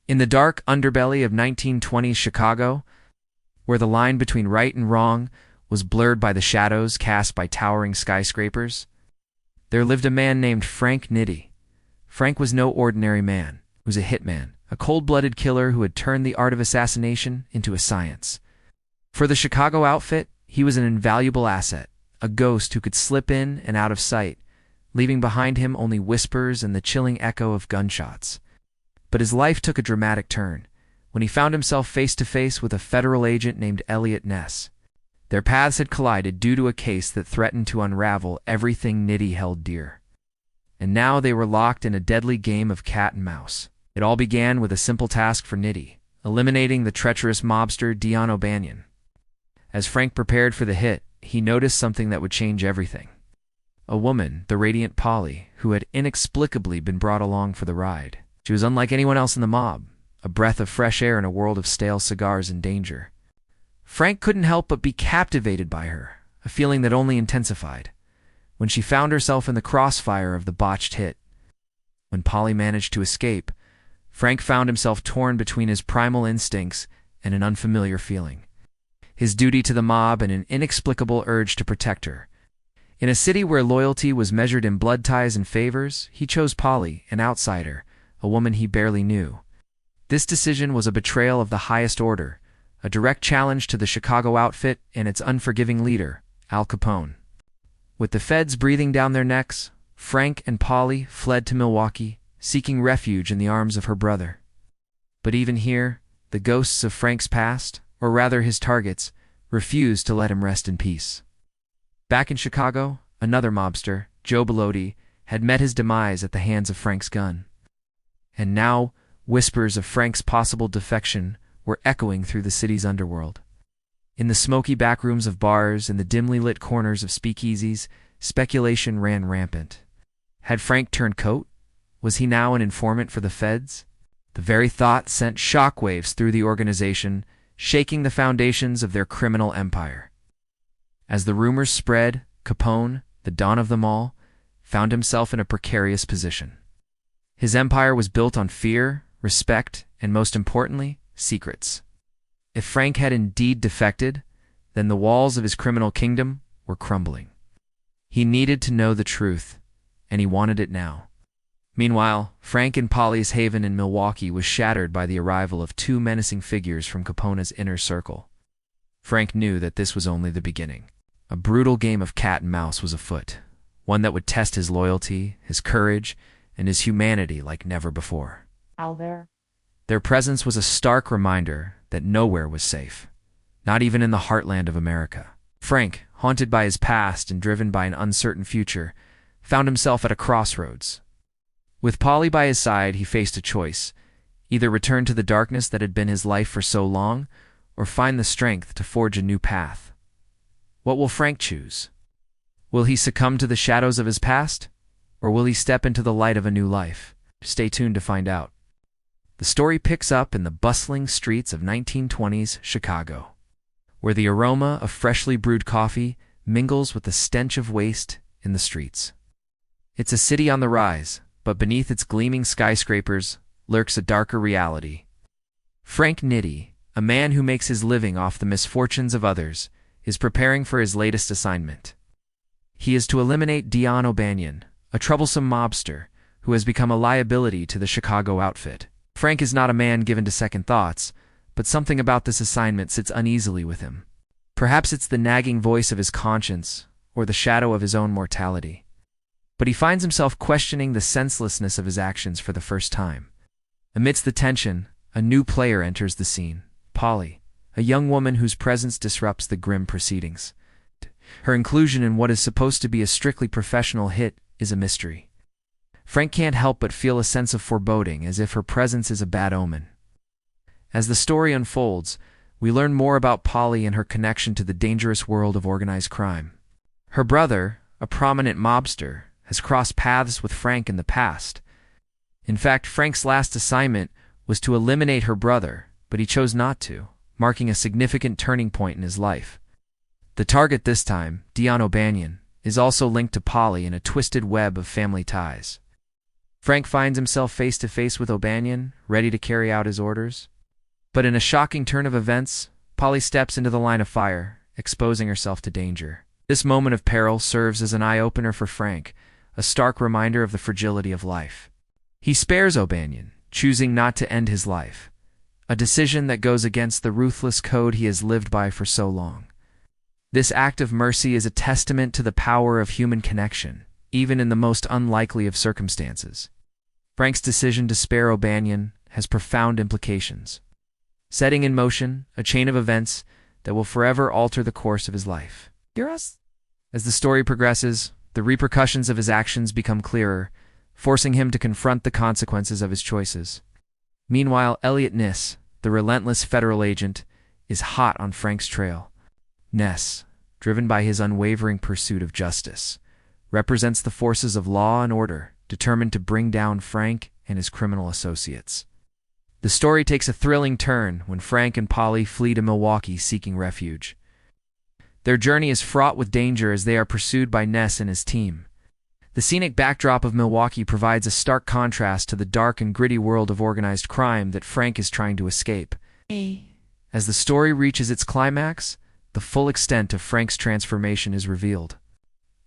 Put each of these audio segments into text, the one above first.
In the dark underbelly of 1920s Chicago, where the line between right and wrong was blurred by the shadows cast by towering skyscrapers, there lived a man named Frank Nitti. Frank was no ordinary man. He was a hitman, a cold-blooded killer who had turned the art of assassination into a science. For the Chicago outfit, he was an invaluable asset, a ghost who could slip in and out of sight, leaving behind him only whispers and the chilling echo of gunshots. But his life took a dramatic turn when he found himself face to face with a federal agent named Elliot Ness. Their paths had collided due to a case that threatened to unravel everything Nitti held dear. And now they were locked in a deadly game of cat and mouse. It all began with a simple task for Nitti: eliminating the treacherous mobster Dion O'Banion. As Frank prepared for the hit, he noticed something that would change everything. A woman, the radiant Polly, who had inexplicably been brought along for the ride. She was unlike anyone else in the mob, a breath of fresh air in a world of stale cigars and danger. Frank couldn't help but be captivated by her, a feeling that only intensified when she found herself in the crossfire of the botched hit. When Polly managed to escape, Frank found himself torn between his primal instincts and an unfamiliar feeling. His duty to the mob and an inexplicable urge to protect her. In a city where loyalty was measured in blood ties and favors, he chose Polly, an outsider, a woman he barely knew. This decision was a betrayal of the highest order, a direct challenge to the Chicago outfit and its unforgiving leader, Al Capone. With the feds breathing down their necks, Frank and Polly fled to Milwaukee, seeking refuge in the arms of her brother. But even here, the ghosts of Frank's past, or rather his targets, refused to let him rest in peace. Back in Chicago, another mobster, Joe Bellotti, had met his demise at the hands of Frank's gun. And now, whispers of Frank's possible defection were echoing through the city's underworld. In the smoky backrooms of bars and the dimly lit corners of speakeasies, speculation ran rampant. Had Frank turned coat? Was he now an informant for the feds? The very thought sent shockwaves through the organization, shaking the foundations of their criminal empire. As the rumors spread, Capone, the don of them all, found himself in a precarious position. His empire was built on fear, respect, and most importantly, secrets. If Frank had indeed defected, then the walls of his criminal kingdom were crumbling. He needed to know the truth, and he wanted it now. Meanwhile, Frank and Polly's haven in Milwaukee was shattered by the arrival of two menacing figures from Capone's inner circle. Frank knew that this was only the beginning. A brutal game of cat and mouse was afoot, one that would test his loyalty, his courage, and his humanity like never before. Their presence was a stark reminder that nowhere was safe, not even in the heartland of America. Frank, haunted by his past and driven by an uncertain future, found himself at a crossroads. With Polly by his side, he faced a choice: either return to the darkness that had been his life for so long, or find the strength to forge a new path. What will Frank choose? Will he succumb to the shadows of his past, or will he step into the light of a new life? Stay tuned to find out. The story picks up in the bustling streets of 1920s Chicago, where the aroma of freshly brewed coffee mingles with the stench of waste in the streets. It's a city on the rise, but beneath its gleaming skyscrapers lurks a darker reality. Frank Nitti, a man who makes his living off the misfortunes of others, is preparing for his latest assignment. He is to eliminate Dion O'Banion, a troublesome mobster who has become a liability to the Chicago outfit. Frank is not a man given to second thoughts, but something about this assignment sits uneasily with him. Perhaps it's the nagging voice of his conscience, or the shadow of his own mortality. But he finds himself questioning the senselessness of his actions for the first time. Amidst the tension, a new player enters the scene: Polly, a young woman whose presence disrupts the grim proceedings. Her inclusion in what is supposed to be a strictly professional hit is a mystery. Frank can't help but feel a sense of foreboding, as if her presence is a bad omen. As the story unfolds, we learn more about Polly and her connection to the dangerous world of organized crime. Her brother, a prominent mobster, has crossed paths with Frank in the past. In fact, Frank's last assignment was to eliminate her brother, but he chose not to, marking a significant turning point in his life. The target this time, Dion O'Banion, is also linked to Polly in a twisted web of family ties. Frank finds himself face to face with O'Banion, ready to carry out his orders. But in a shocking turn of events, Polly steps into the line of fire, exposing herself to danger. This moment of peril serves as an eye-opener for Frank, a stark reminder of the fragility of life. He spares O'Banion, choosing not to end his life, a decision that goes against the ruthless code he has lived by for so long. This act of mercy is a testament to the power of human connection, even in the most unlikely of circumstances. Frank's decision to spare O'Banion has profound implications, setting in motion a chain of events that will forever alter the course of his life. As the story progresses, the repercussions of his actions become clearer, forcing him to confront the consequences of his choices. Meanwhile, Elliot Ness, the relentless federal agent, is hot on Frank's trail. Ness, driven by his unwavering pursuit of justice, represents the forces of law and order, determined to bring down Frank and his criminal associates. The story takes a thrilling turn when Frank and Polly flee to Milwaukee seeking refuge. Their journey is fraught with danger as they are pursued by Ness and his team. The scenic backdrop of Milwaukee provides a stark contrast to the dark and gritty world of organized crime that Frank is trying to escape. As the story reaches its climax, the full extent of Frank's transformation is revealed.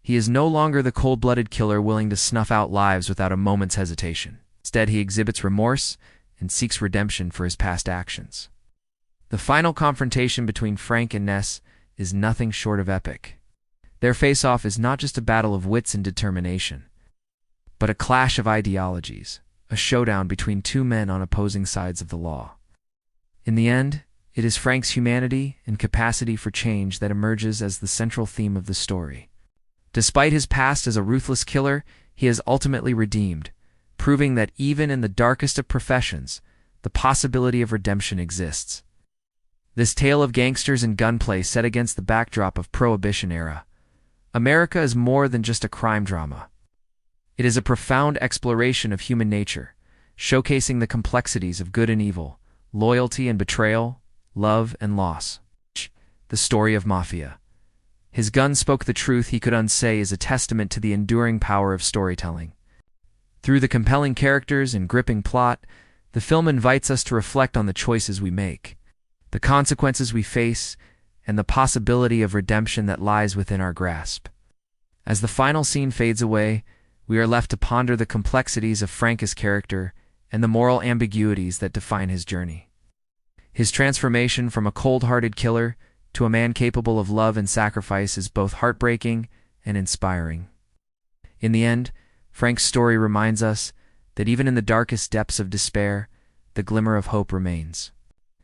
He is no longer the cold-blooded killer willing to snuff out lives without a moment's hesitation. Instead, he exhibits remorse and seeks redemption for his past actions. The final confrontation between Frank and Ness is nothing short of epic. Their face-off is not just a battle of wits and determination, but a clash of ideologies, a showdown between two men on opposing sides of the law. In the end, it is Frank's humanity and capacity for change that emerges as the central theme of the story. Despite his past as a ruthless killer, he is ultimately redeemed, proving that even in the darkest of professions, the possibility of redemption exists. This tale of gangsters and gunplay set against the backdrop of Prohibition era, America is more than just a crime drama. It is a profound exploration of human nature, showcasing the complexities of good and evil, loyalty and betrayal, love and loss. The story of Mafia. His gun spoke the truth he could unsay is a testament to the enduring power of storytelling. Through the compelling characters and gripping plot, the film invites us to reflect on the choices we make, the consequences we face, and the possibility of redemption that lies within our grasp. As the final scene fades away, we are left to ponder the complexities of Frank's character and the moral ambiguities that define his journey. His transformation from a cold-hearted killer to a man capable of love and sacrifice is both heartbreaking and inspiring. In the end, Frank's story reminds us that even in the darkest depths of despair, the glimmer of hope remains.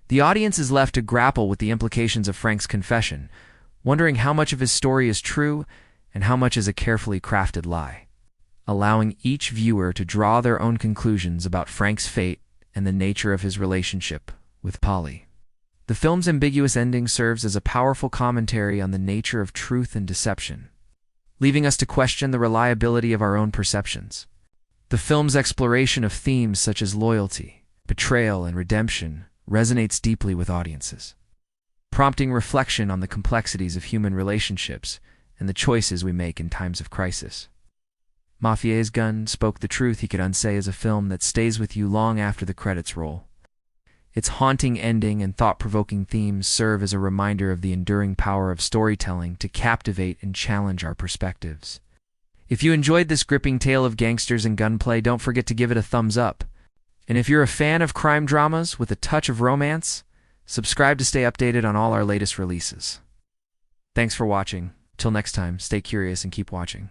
The audience is left to grapple with the implications of Frank's confession, wondering how much of his story is true and how much is a carefully crafted lie, allowing each viewer to draw their own conclusions about Frank's fate and the nature of his relationship with Polly. The film's ambiguous ending serves as a powerful commentary on the nature of truth and deception, leaving us to question the reliability of our own perceptions. The film's exploration of themes such as loyalty, betrayal, and redemption resonates deeply with audiences, prompting reflection on the complexities of human relationships and the choices we make in times of crisis. Mafia's gun spoke the truth he could unsay is a film that stays with you long after the credits roll. Its haunting ending and thought-provoking themes serve as a reminder of the enduring power of storytelling to captivate and challenge our perspectives. If you enjoyed this gripping tale of gangsters and gunplay, don't forget to give it a thumbs up. And if you're a fan of crime dramas with a touch of romance, subscribe to stay updated on all our latest releases. Thanks for watching. Till next time, stay curious and keep watching.